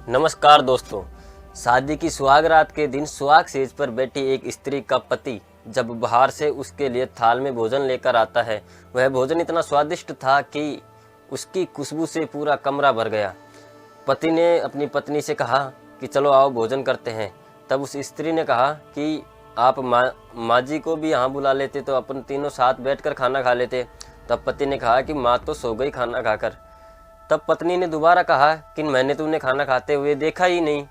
नमस्कार दोस्तों। शादी की सुहागरात के दिन सुहाग सेज पर बैठी एक स्त्री का पति जब बाहर से उसके लिए थाल में भोजन लेकर आता है, वह भोजन इतना स्वादिष्ट था कि उसकी खुशबू से पूरा कमरा भर गया। पति ने अपनी पत्नी से कहा कि चलो आओ भोजन करते हैं। तब उस स्त्री ने कहा कि आप माँ जी को भी यहाँ बुला लेते तो अपन तीनों साथ बैठकर खाना खा लेते। तब पति ने कहा कि माँ तो सो गई खाना खाकर। तब पत्नी ने दोबारा कहा कि मैंने तो उन्हें खाना खाते हुए देखा ही नहीं।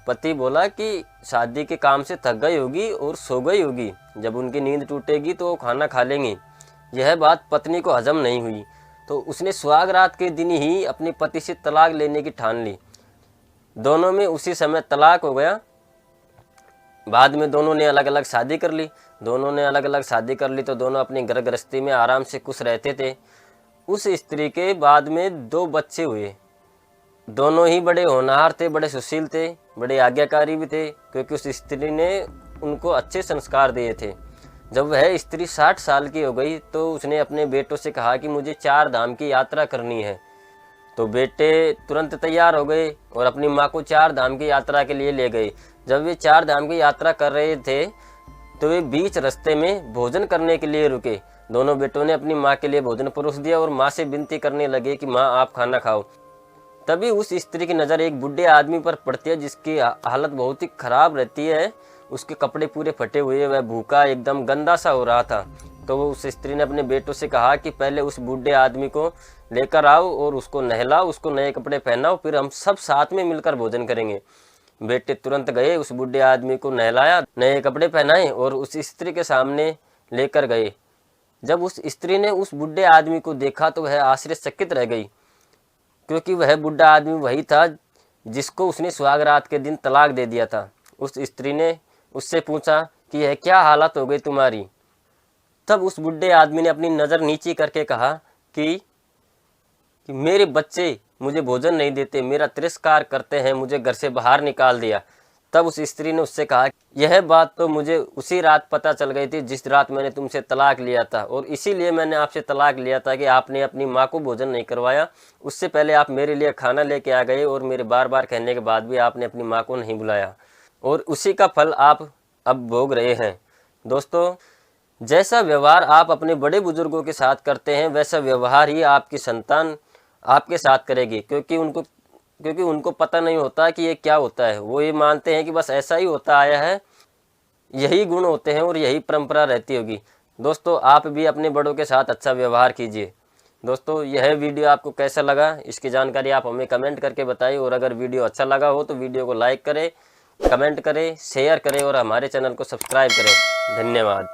पति बोला कि शादी के काम से थक गई होगी और सो गई होगी, जब उनकी नींद टूटेगी तो वो खाना खा लेंगी। यह बात पत्नी को हजम नहीं हुई तो उसने सुहाग रात के दिन ही अपने पति से तलाक लेने की ठान ली। दोनों में उसी समय तलाक हो गया। बाद में दोनों ने अलग अलग शादी कर ली। तो दोनों अपनी घर गृहस्थी में आराम से खुश रहते थे। उस स्त्री के बाद में 2 बच्चे हुए। दोनों ही बड़े होनहार थे, बड़े सुशील थे, बड़े आज्ञाकारी भी थे, क्योंकि उस स्त्री ने उनको अच्छे संस्कार दिए थे। जब वह स्त्री 60 साल की हो गई तो उसने अपने बेटों से कहा कि मुझे 4 धाम की यात्रा करनी है। तो बेटे तुरंत तैयार हो गए और अपनी माँ को 4 धाम की यात्रा के लिए ले गए। जब वे 4 धाम की यात्रा कर रहे थे तो वे बीच रास्ते में भोजन करने के लिए रुके। दोनों बेटों ने अपनी माँ के लिए भोजन परोस दिया और माँ से विनती करने लगे कि माँ आप खाना खाओ। तभी उस स्त्री की नज़र एक बूढ़े आदमी पर पड़ती है जिसकी हालत बहुत ही खराब रहती है। उसके कपड़े पूरे फटे हुए, वह भूखा एकदम गंदा सा हो रहा था। तो वो उस स्त्री ने अपने बेटों से कहा कि पहले उस बूढ़े आदमी को लेकर आओ और उसको नहलाओ, उसको नए कपड़े पहनाओ, फिर हम सब साथ में मिलकर भोजन करेंगे। बेटे तुरंत गए, उस बूढ़े आदमी को नहलाया, नए कपड़े पहनाए और उस स्त्री के सामने लेकर गए। जब उस स्त्री ने उस बूढ़े आदमी को देखा तो वह आश्चर्यचकित रह गई, क्योंकि वह बूढ़ा आदमी वही था जिसको उसने सुहाग रात के दिन तलाक दे दिया था। उस स्त्री ने उससे पूछा कि यह क्या हालत हो गई तुम्हारी। तब उस बूढ़े आदमी ने अपनी नज़र नीची करके कहा कि मेरे बच्चे मुझे भोजन नहीं देते, मेरा तिरस्कार करते हैं, मुझे घर से बाहर निकाल दिया। तब उस स्त्री ने उससे कहा यह बात तो मुझे उसी रात पता चल गई थी जिस रात मैंने तुमसे तलाक लिया था, और इसीलिए मैंने आपसे तलाक लिया था कि आपने अपनी माँ को भोजन नहीं करवाया। उससे पहले आप मेरे लिए खाना लेके आ गए और मेरे बार बार कहने के बाद भी आपने अपनी माँ को नहीं बुलाया, और उसी का फल आप अब भोग रहे हैं। दोस्तों, जैसा व्यवहार आप अपने बड़े बुजुर्गों के साथ करते हैं वैसा व्यवहार ही आपकी संतान आपके साथ करेगी, क्योंकि उनको पता नहीं होता कि ये क्या होता है। वो ये मानते हैं कि बस ऐसा ही होता आया है, यही गुण होते हैं और यही परंपरा रहती होगी। दोस्तों, आप भी अपने बड़ों के साथ अच्छा व्यवहार कीजिए। दोस्तों, यह वीडियो आपको कैसा लगा इसकी जानकारी आप हमें कमेंट करके बताइए, और अगर वीडियो अच्छा लगा हो तो वीडियो को लाइक करें, कमेंट करें, शेयर करें और हमारे चैनल को सब्सक्राइब करें। धन्यवाद।